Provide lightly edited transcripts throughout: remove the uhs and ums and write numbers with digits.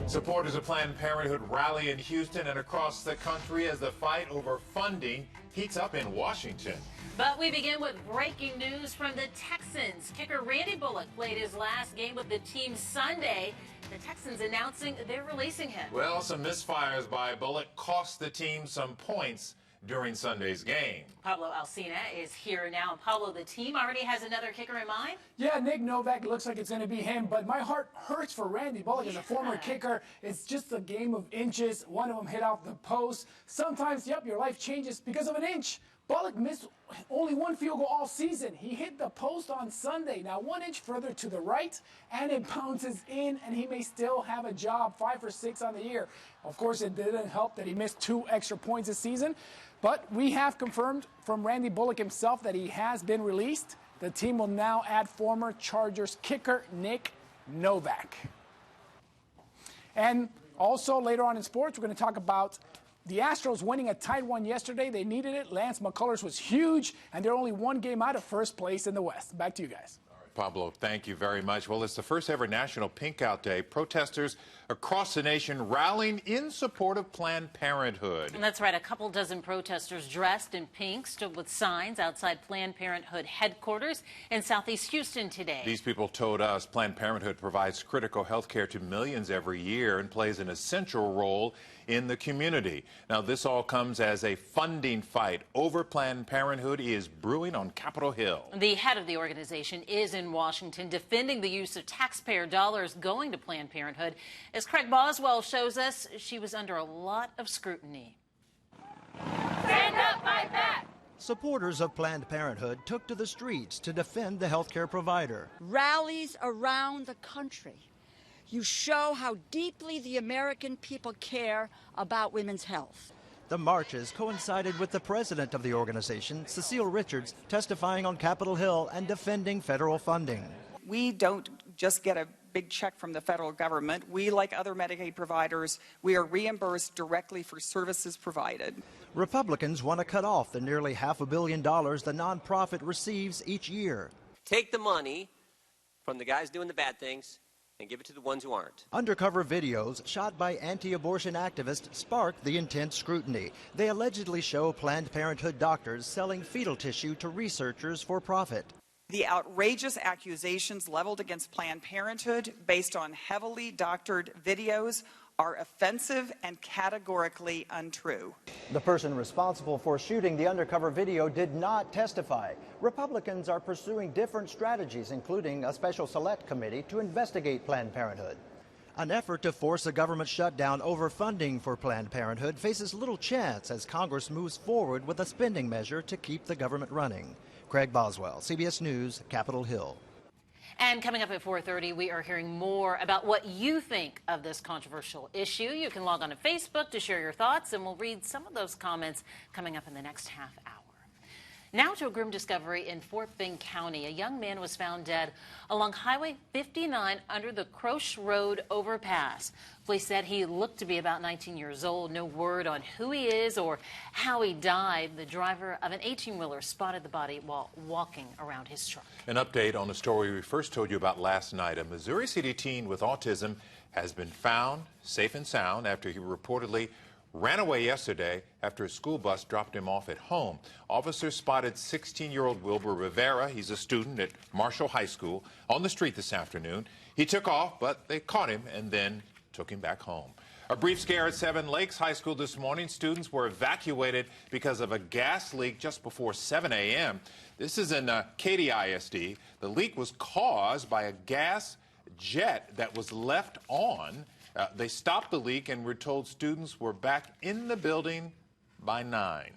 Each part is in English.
Supporters of Planned Parenthood rally in Houston and across the country as the fight over funding heats up in Washington. But we begin with breaking news from the Texans. Kicker Randy Bullock played his last game with the team Sunday. The Texans announcing they're releasing him. Well, some misfires by Bullock cost the team some points during Sunday's game. Pablo Alcina is here now. And Pablo, the team already has another kicker in mind? Yeah, Nick Novak looks like it's going to be him, but my heart hurts for Randy Bullock as a former kicker. It's just a game of inches. One of them hit off the post. Sometimes, yep, your life changes because of an inch. Bullock missed only one field goal all season. He hit the post on Sunday. Now 1 inch further to the right, and it bounces in, and he may still have a job. 5 for 6 on the year. Of course, it didn't help that he missed 2 extra points this season. But we have confirmed from Randy Bullock himself that he has been released. The team will now add former Chargers kicker Nick Novak. And also later on in sports, we're going to talk about the Astros winning a tight one yesterday. They needed it. Lance McCullers was huge, and they're only 1 game out of first place in the West. Back to you guys. Pablo, thank you very much. Well, it's the first ever National Pink Out Day. Protesters across the nation rallying in support of Planned Parenthood. And that's right. A couple dozen protesters dressed in pink stood with signs outside Planned Parenthood headquarters in Southeast Houston today. These people told us Planned Parenthood provides critical health care to millions every year and plays an essential role in the community. Now, this all comes as a funding fight over Planned Parenthood is brewing on Capitol Hill. The head of the organization is in Washington defending the use of taxpayer dollars going to Planned Parenthood. As Craig Boswell shows us, she was under a lot of scrutiny. Stand up, fight back! Supporters of Planned Parenthood took to the streets to defend the healthcare provider. Rallies around the country. You show how deeply the American people care about women's health. The marches coincided with the president of the organization, Cecile Richards, testifying on Capitol Hill and defending federal funding. We don't just get a big check from the federal government. We, like other Medicaid providers, we are reimbursed directly for services provided. Republicans want to cut off the nearly $500 million the nonprofit receives each year. Take the money from the guys doing the bad things and give it to the ones who aren't. Undercover videos shot by anti-abortion activists sparked the intense scrutiny. They allegedly show Planned Parenthood doctors selling fetal tissue to researchers for profit. The outrageous accusations leveled against Planned Parenthood based on heavily doctored videos are offensive and categorically untrue. The person responsible for shooting the undercover video did not testify. Republicans are pursuing different strategies, including a special select committee to investigate Planned Parenthood. An effort to force a government shutdown over funding for Planned Parenthood faces little chance as Congress moves forward with a spending measure to keep the government running. Craig Boswell, CBS News, Capitol Hill. And coming up at 4:30, we are hearing more about what you think of this controversial issue. You can log on to Facebook to share your thoughts, and we'll read some of those comments coming up in the next half hour. Now to a grim discovery in Fort Bend County. A young man was found dead along Highway 59 under the KHOU Road overpass. Police said he looked to be about 19 years old. No word on who he is or how he died. The driver of an 18-wheeler spotted the body while walking around his truck. An update on the story we first told you about last night. A Missouri City teen with autism has been found safe and sound after he reportedly ran away yesterday after a school bus dropped him off at home. Officers spotted 16-year-old Wilbur Rivera, he's a student at Marshall High School, on the street this afternoon. He took off, but they caught him and then took him back home. A brief scare at Seven Lakes High School this morning. Students were evacuated because of a gas leak just before 7 a.m. This is in Katy ISD. The leak was caused by a gas jet that was left on. They stopped the leak and were told students were back in the building by 9.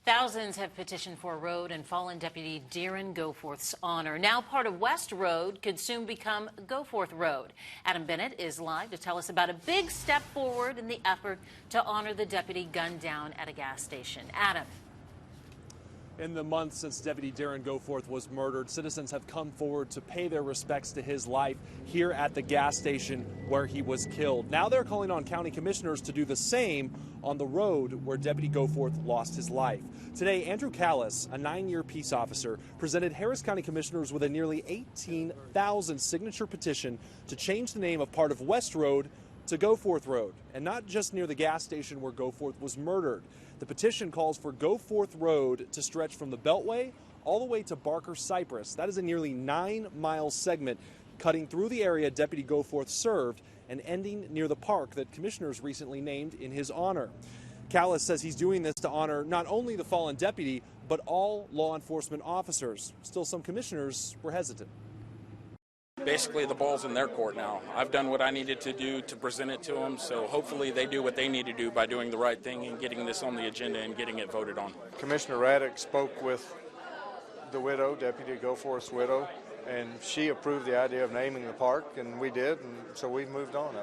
Thousands have petitioned for a road in fallen Deputy Darren Goforth's honor. Now part of West Road could soon become Goforth Road. Adam Bennett is live to tell us about a big step forward in the effort to honor the deputy gunned down at a gas station. Adam. In the months since Deputy Darren Goforth was murdered, citizens have come forward to pay their respects to his life here at the gas station where he was killed. Now they're calling on county commissioners to do the same on the road where Deputy Goforth lost his life. Today, Andrew Callis, a 9-year peace officer, presented Harris County commissioners with a nearly 18,000 signature petition to change the name of part of West Road to Goforth Road, and not just near the gas station where Goforth was murdered. The petition calls for Goforth Road to stretch from the Beltway all the way to Barker Cypress. That is a nearly 9-mile segment cutting through the area Deputy Goforth served and ending near the park that commissioners recently named in his honor. Callis says he's doing this to honor not only the fallen deputy, but all law enforcement officers. Still, some commissioners were hesitant. Basically, the ball's in their court now. I've done what I needed to do to present it to them, so hopefully they do what they need to do by doing the right thing and getting this on the agenda and getting it voted on. Commissioner Raddick spoke with the widow, Deputy Goforth's widow, and she approved the idea of naming the park, and we did, and so we've moved on.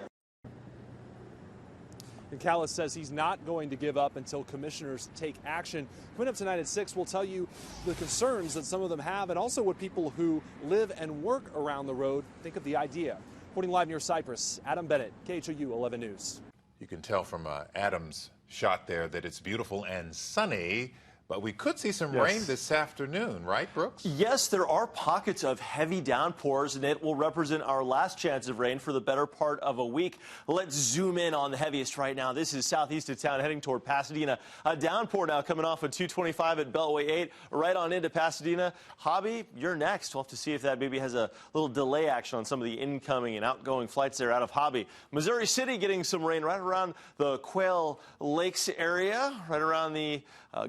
And Callis says he's not going to give up until commissioners take action. Coming up tonight at 6, we'll tell you the concerns that some of them have and also what people who live and work around the road think of the idea. Reporting live near Cypress, Adam Bennett, KHOU 11 News. You can tell from Adam's shot there that it's beautiful and sunny. But we could see some rain this afternoon, right, Brooks? Yes, there are pockets of heavy downpours, and it will represent our last chance of rain for the better part of a week. Let's zoom in on the heaviest right now. This is southeast of town, heading toward Pasadena. A downpour now coming off of 225 at Beltway 8, right on into Pasadena. Hobby, you're next. We'll have to see if that maybe has a little delay action on some of the incoming and outgoing flights there out of Hobby. Missouri City getting some rain right around the Quail Lakes area, right around the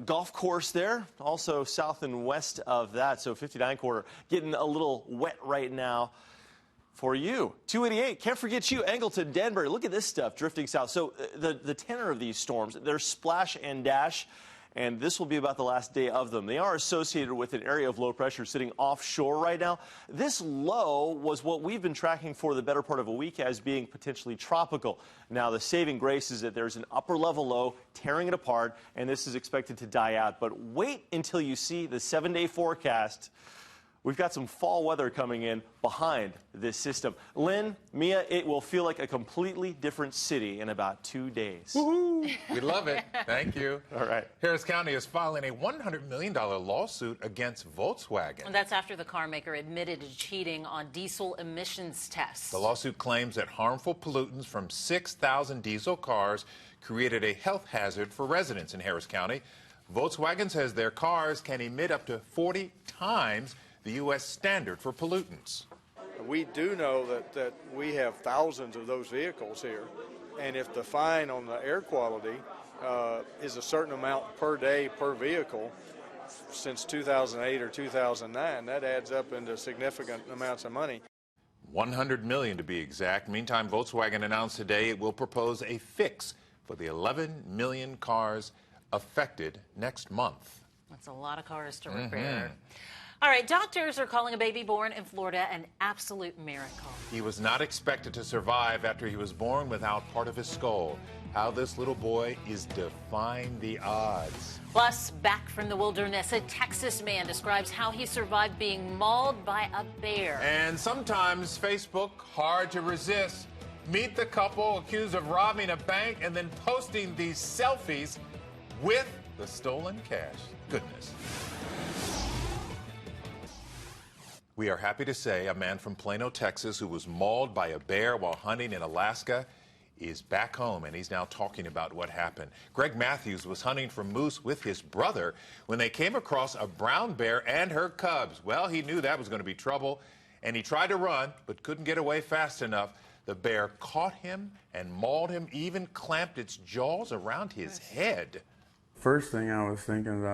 golf course there, also south and west of that. So 59 quarter getting a little wet right now for you. 288, can't forget you, Angleton, Danbury. Look at this stuff drifting south. So the tenor of these storms, they're splash and dash, and this will be about the last day of them. They are associated with an area of low pressure sitting offshore right now. This low was what we've been tracking for the better part of a week as being potentially tropical. Now, the saving grace is that there's an upper level low tearing it apart, and this is expected to die out. But wait until you see the 7-day forecast. We've got some fall weather coming in behind this system. Lynn, Mia, it will feel like a completely different city in about 2 days. Woohoo! We love it. Thank you. All right. Harris County is filing a $100 million lawsuit against Volkswagen. And that's after the car maker admitted to cheating on diesel emissions tests. The lawsuit claims that harmful pollutants from 6,000 diesel cars created a health hazard for residents in Harris County. Volkswagen says their cars can emit up to 40 times the U.S. standard for pollutants. We do know that we have thousands of those vehicles here, and if the fine on the air quality is a certain amount per day per vehicle since 2008 or 2009, that adds up into significant amounts of money. $100 million to be exact. Meantime, Volkswagen announced today it will propose a fix for the 11 million cars affected next month. That's a lot of cars to repair. All right, doctors are calling a baby born in Florida an absolute miracle. He was not expected to survive after he was born without part of his skull. How this little boy is defying the odds. Plus, back from the wilderness, a Texas man describes how he survived being mauled by a bear. And sometimes Facebook, hard to resist. Meet the couple accused of robbing a bank and then posting these selfies with the stolen cash. Goodness. We are happy to say a man from Plano, Texas, who was mauled by a bear while hunting in Alaska is back home, and he's now talking about what happened. Greg Matthews was hunting for moose with his brother when they came across a brown bear and her cubs. Well, he knew that was going to be trouble, and he tried to run but couldn't get away fast enough. The bear caught him and mauled him, even clamped its jaws around his head. First thing I was thinking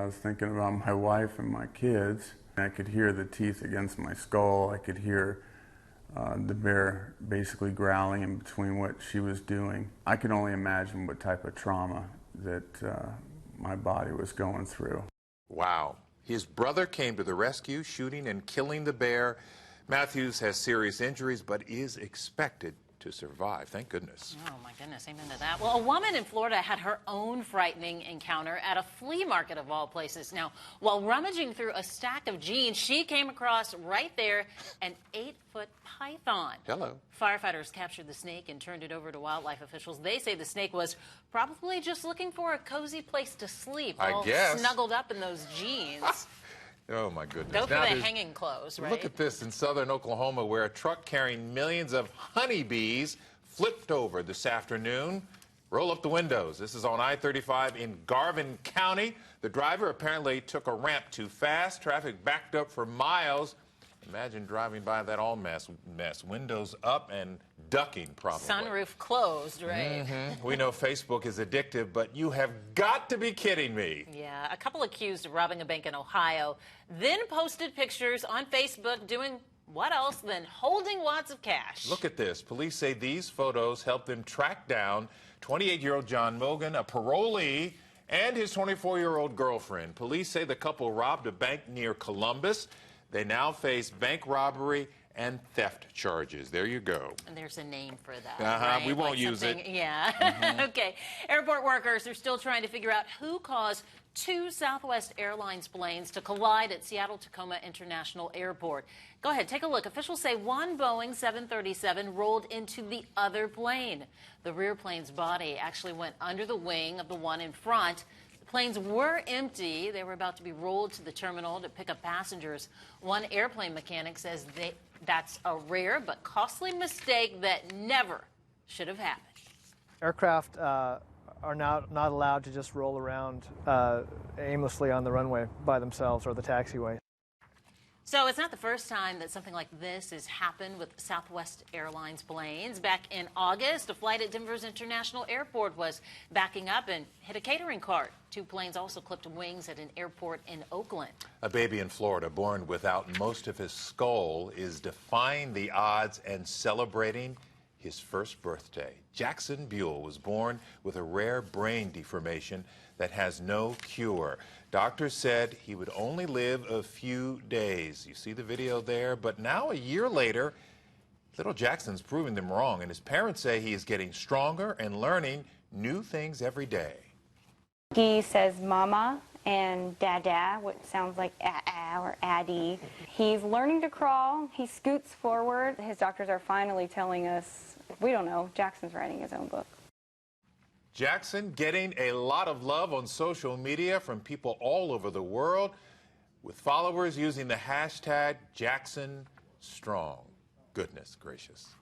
about my wife and my kids. I could hear the teeth against my skull. I could hear the bear basically growling in between what she was doing. I could only imagine what type of trauma that my body was going through. Wow. His brother came to the rescue, shooting and killing the bear. Matthews has serious injuries, but is expected to survive. Thank goodness. Oh, my goodness. Amen to that. Well, a woman in Florida had her own frightening encounter at a flea market of all places. Now, while rummaging through a stack of jeans, she came across right there an 8-foot python. Hello. Firefighters captured the snake and turned it over to wildlife officials. They say the snake was probably just looking for a cozy place to sleep, I guess. snuggled up in those jeans. Oh, my goodness. Go for Now the hanging clothes, right? Look at this in southern Oklahoma, where a truck carrying millions of honeybees flipped over this afternoon. Roll up the windows. This is on I-35 in Garvin County. The driver apparently took a ramp too fast. Traffic backed up for miles. Imagine driving by that all mess. Windows up and ducking, probably. Sunroof closed, right? We know Facebook is addictive, but you have got to be kidding me. Yeah, a couple accused of robbing a bank in Ohio then posted pictures on Facebook doing what else than holding wads of cash. Look at this. Police say these photos helped them track down 28-year-old John Mogan, a parolee, and his 24-year-old girlfriend. Police say the couple robbed a bank near Columbus. They now face bank robbery and theft charges. There you go. And there's a name for that. Right? We won't use it. Yeah. Okay. Airport workers are still trying to figure out who caused 2 Southwest Airlines planes to collide at Seattle-Tacoma International Airport. Go ahead, take a look. Officials say one Boeing 737 rolled into the other plane. The rear plane's body actually went under the wing of the one in front. Planes were empty. They were about to be rolled to the terminal to pick up passengers. One airplane mechanic says that's a rare but costly mistake that never should have happened. Aircraft are not allowed to just roll around aimlessly on the runway by themselves or the taxiway. So it's not the first time that something like this has happened with Southwest Airlines planes. Back in August, a flight at Denver's International Airport was backing up and hit a catering cart. 2 planes also clipped wings at an airport in Oakland. A baby in Florida born without most of his skull is defying the odds and celebrating his first birthday. Jackson Buell was born with a rare brain deformation that has no cure. Doctors said he would only live a few days. You see the video there? But now, a year later, little Jackson's proving them wrong, and his parents say he is getting stronger and learning new things every day. He says mama and dada, which sounds like ah or addy. He's learning to crawl. He scoots forward. His doctors are finally telling us, we don't know, Jackson's writing his own book. Jackson getting a lot of love on social media from people all over the world, with followers using the hashtag JacksonStrong. Goodness gracious.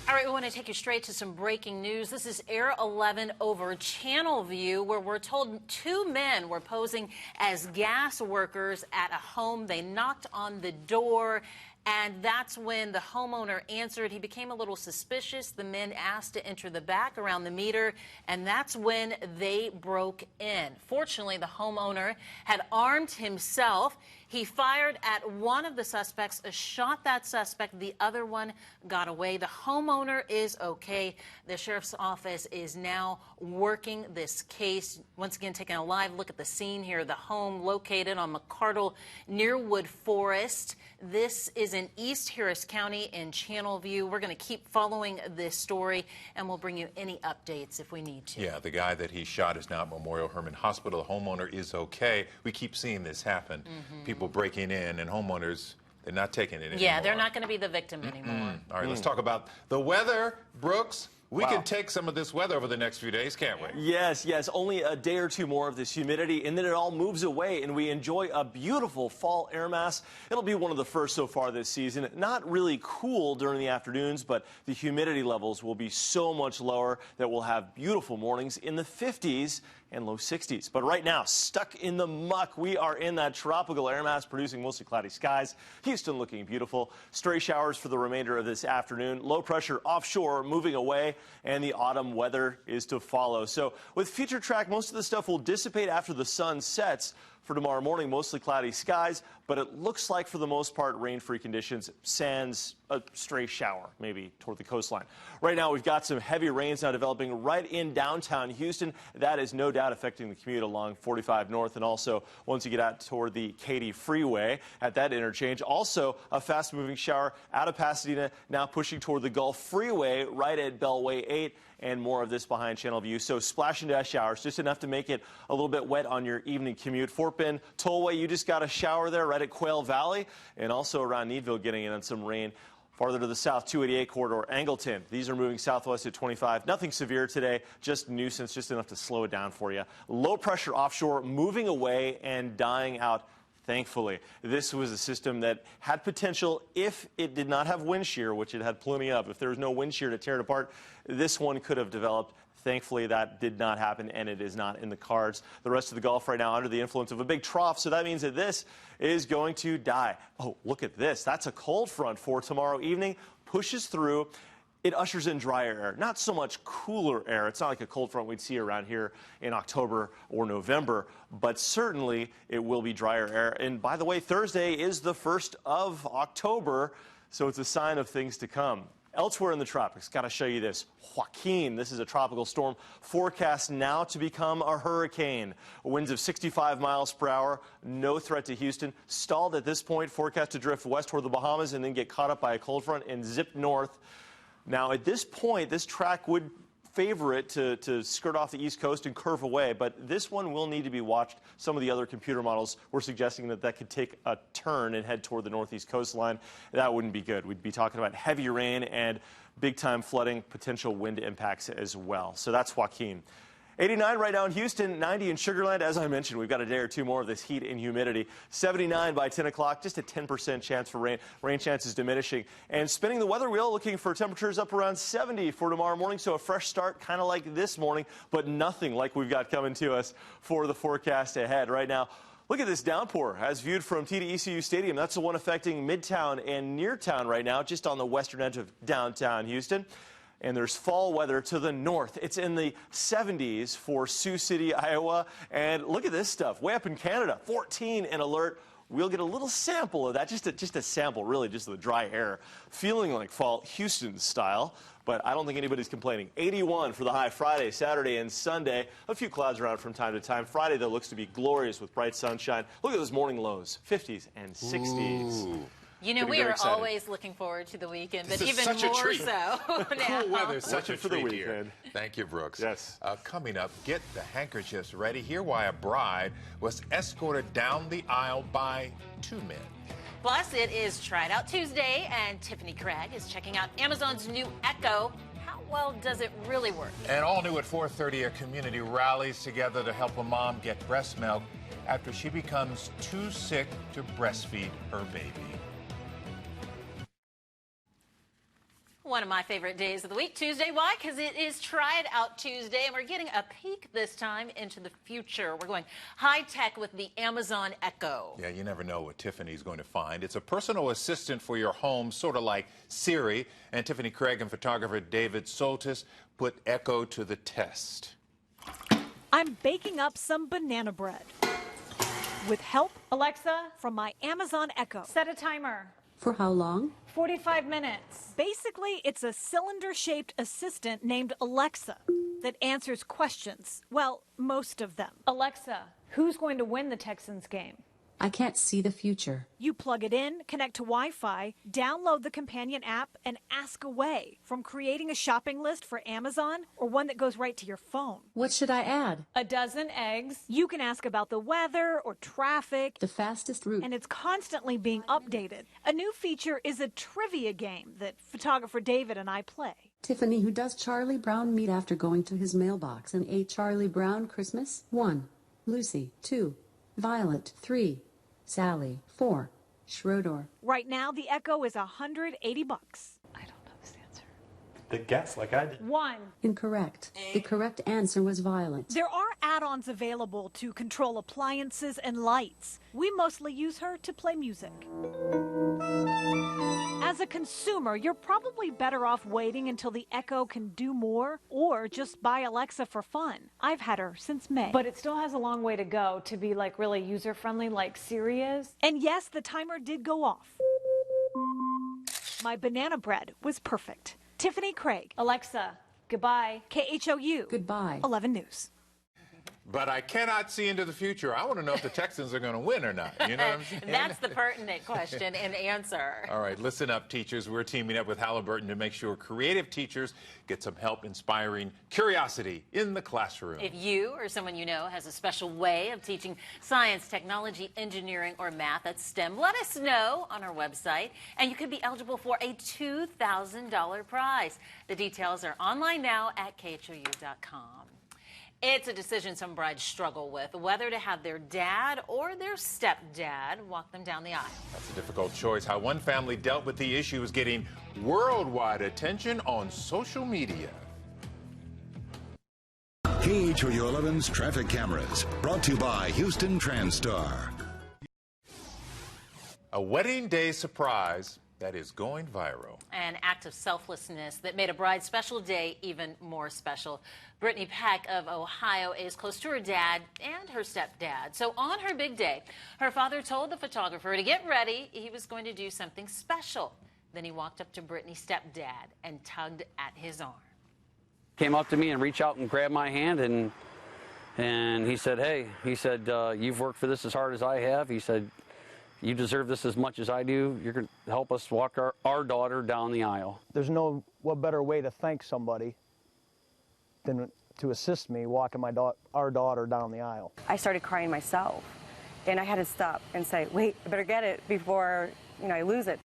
All right, we want to take you straight to some breaking news. This is Air 11 over Channel View, where we're told 2 men were posing as gas workers at a home. They knocked on the door, and that's when the homeowner answered. He became a little suspicious. The men asked to enter the back around the meter, and that's when they broke in. Fortunately, the homeowner had armed himself. He fired at one of the suspects, shot that suspect. The other one got away. The homeowner is okay. The sheriff's office is now working this case. Once again, taking a live look at the scene here. The home located on McCardle near Wood Forest. This is in East Harris County in Channel View. We're going to keep following this story, and we'll bring you any updates if we need to. Yeah, the guy that he shot is now at Memorial Hermann Hospital. The homeowner is okay. We keep seeing this happen. People breaking in, and homeowners, they're not taking it anymore. Yeah, they're not going to be the victim anymore. All right, let's talk about the weather. Brooks, we can take some of this weather over the next few days, can't we? Yes, yes. Only a day or 2 more of this humidity, and then it all moves away, and we enjoy a beautiful fall air mass. It'll be one of the first so far this season. Not really cool during the afternoons, but the humidity levels will be so much lower that we'll have beautiful mornings in the 50s and low 60s. But right now, stuck in the muck, we are in that tropical air mass producing mostly cloudy skies. Houston looking beautiful. Stray showers for the remainder of this afternoon. Low pressure offshore moving away, and the autumn weather is to follow. So with Future Track, most of the stuff will dissipate after the sun sets. For tomorrow morning, mostly cloudy skies, but it looks like for the most part rain-free conditions, sans a stray shower, maybe toward the coastline. Right now, we've got some heavy rains now developing right in downtown Houston. That is no doubt affecting the commute along 45 North, and also once you get out toward the Katy Freeway at that interchange. Also, a fast-moving shower out of Pasadena, now pushing toward the Gulf Freeway right at Beltway 8. And more of this behind Channel View. So splash and dash showers, just enough to make it a little bit wet on your evening commute. Fort Bend Tollway, you just got a shower there right at Quail Valley, and also around Needville getting in on some rain. Farther to the south, 288 corridor, Angleton. These are moving southwest at 25. Nothing severe today, just nuisance, just enough to slow it down for you. Low pressure offshore moving away and dying out. Thankfully, this was a system that had potential if it did not have wind shear, which it had plenty of. If there was no wind shear to tear it apart, this one could have developed. Thankfully, that did not happen, and it is not in the cards. The rest of the Gulf right now under the influence of a big trough, so that means that this is going to die. Oh, look at this. That's a cold front for tomorrow evening. Pushes through. It ushers in drier air, not so much cooler air. It's not like a cold front we'd see around here in October or November, but certainly it will be drier air. And by the way, Thursday is the 1st of October, so it's a sign of things to come. Elsewhere in the tropics, got to show you this. Joaquin, this is a tropical storm, forecast now to become a hurricane. Winds of 65 miles per hour, no threat to Houston. Stalled at this point, forecast to drift west toward the Bahamas and then get caught up by a cold front and zip north. Now, at this point, this track would favor it to skirt off the East Coast and curve away, but this one will need to be watched. Some of the other computer models were suggesting that that could take a turn and head toward the northeast coastline. That wouldn't be good. We'd be talking about heavy rain and big-time flooding, potential wind impacts as well. So that's Joaquin. 89 right now in Houston, 90 in Sugar Land. As I mentioned, we've got a day or two more of this heat and humidity. 79 by 10 o'clock, just a 10% chance for rain. Rain chances diminishing. And spinning the weather wheel, looking for temperatures up around 70 for tomorrow morning. So a fresh start, kind of like this morning, but nothing like we've got coming to us for the forecast ahead. Right now, look at this downpour as viewed from TD-ECU Stadium. That's the one affecting Midtown and near town right now, just on the western edge of downtown Houston. And there's fall weather to the north. It's in the 70s for Sioux City, Iowa. And look at this stuff. Way up in Canada, 14 in alert. We'll get a little sample of that, just a sample, really, just the dry air. Feeling like fall Houston style, but I don't think anybody's complaining. 81 for the high Friday, Saturday, and Sunday. A few clouds around from time to time. Friday, though, looks to be glorious with bright sunshine. Look at those morning lows, 50s and 60s. Ooh. You know, we are always looking forward to the weekend, but even more so now. Cool weather, such a for the treat weekend. here. Thank you, Brooks. Yes. Coming up, get the handkerchiefs ready. Hear why a bride was escorted down the aisle by 2 men. Plus, it is Try It Out Tuesday, and Tiffany Craig is checking out Amazon's new Echo. How well does it really work? And all new at 4:30, a community rallies together to help a mom get breast milk after she becomes too sick to breastfeed her baby. One of my favorite days of the week, Tuesday. Why? Because it is Try It Out Tuesday, and we're getting a peek this time into the future. We're going high-tech with the Amazon Echo. Yeah, you never know what Tiffany's going to find. It's a personal assistant for your home, sort of like Siri. And Tiffany Craig and photographer David Soltis put Echo to the test. I'm baking up some banana bread with help, Alexa, from my Amazon Echo. Set a timer. For how long? 45 minutes. Basically, it's a cylinder-shaped assistant named Alexa that answers questions. Well, most of them. Alexa, who's going to win the Texans game? I can't see the future. You plug it in, connect to Wi-Fi, download the companion app, and ask away. From creating a shopping list for Amazon or one that goes right to your phone. What should I add? A dozen eggs. You can ask about the weather or traffic. The fastest route. And it's constantly being updated. A new feature is a trivia game that photographer David and I play. Tiffany, who does Charlie Brown meet after going to his mailbox and ate Charlie Brown Christmas? 1. Lucy. 2. Violet. 3. Sally. 4. Schroeder. Right now, the Echo is $180. I don't know this answer. guess like I did. 1. Incorrect. The correct answer was violet. There are add-ons available to control appliances and lights. We mostly use her to play music. As a consumer, you're probably better off waiting until the Echo can do more, or just buy Alexa for fun. I've had her since May. But it still has a long way to go to be like really user-friendly like Siri is. And yes, the timer did go off. My banana bread was perfect. Tiffany Craig. Alexa, goodbye. KHOU. Goodbye. 11 News. But I cannot see into the future. I want to know if the Texans are going to win or not. You know what I'm saying? That's the pertinent question and answer. All right, listen up, teachers. We're teaming up with Halliburton to make sure creative teachers get some help inspiring curiosity in the classroom. If you or someone you know has a special way of teaching science, technology, engineering, or math that's STEM, let us know on our website, and you could be eligible for a $2,000 prize. The details are online now at KHOU.com. It's a decision some brides struggle with, whether to have their dad or their stepdad walk them down the aisle. That's a difficult choice. How one family dealt with the issue is getting worldwide attention on social media. KHOU 11's traffic cameras, brought to you by Houston TransStar. A wedding day surprise that is going viral. An act of selflessness that made a bride's special day even more special. Brittany Peck of Ohio is close to her dad and her stepdad. So on her big day, her father told the photographer to get ready. He was going to do something special. Then he walked up to Brittany's stepdad and tugged at his arm. Came up to me and reached out and grabbed my hand, and he said, hey, he said, you've worked for this as hard as I have. He said, you deserve this as much as I do. You're going to help us walk our daughter down the aisle. There's no what better way to thank somebody than to assist me walking our daughter down the aisle. I started crying myself, and I had to stop and say, wait, I better get it before, I lose it.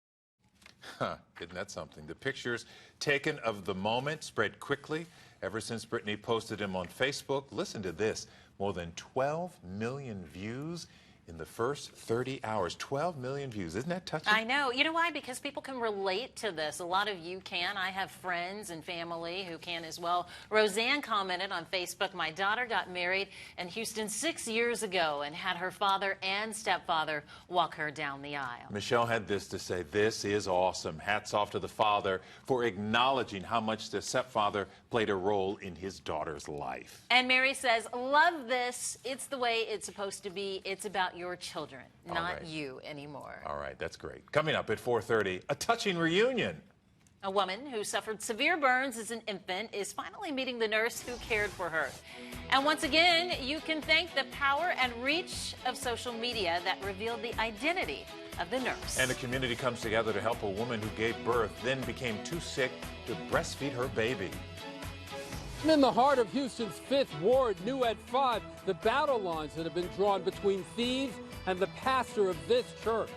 Isn't that something? The pictures taken of the moment spread quickly ever since Brittany posted them on Facebook. Listen to this. More than 12 million views in the first 30 hours. 12 million views. Isn't that touching? I know. You know why? Because people can relate to this. A lot of you can. I have friends and family who can as well. Roseanne commented on Facebook, my daughter got married in Houston 6 years ago and had her father and stepfather walk her down the aisle. Michelle had this to say, this is awesome. Hats off to the father for acknowledging how much the stepfather played a role in his daughter's life. And Mary says, love this. It's the way it's supposed to be. It's about your children, not you anymore. All right, that's great. Coming up at 4:30, a touching reunion. A woman who suffered severe burns as an infant is finally meeting the nurse who cared for her. And once again, you can thank the power and reach of social media that revealed the identity of the nurse. And the community comes together to help a woman who gave birth, then became too sick to breastfeed her baby. In the heart of Houston's 5th Ward, new at 5, the battle lines that have been drawn between thieves and the pastor of this church.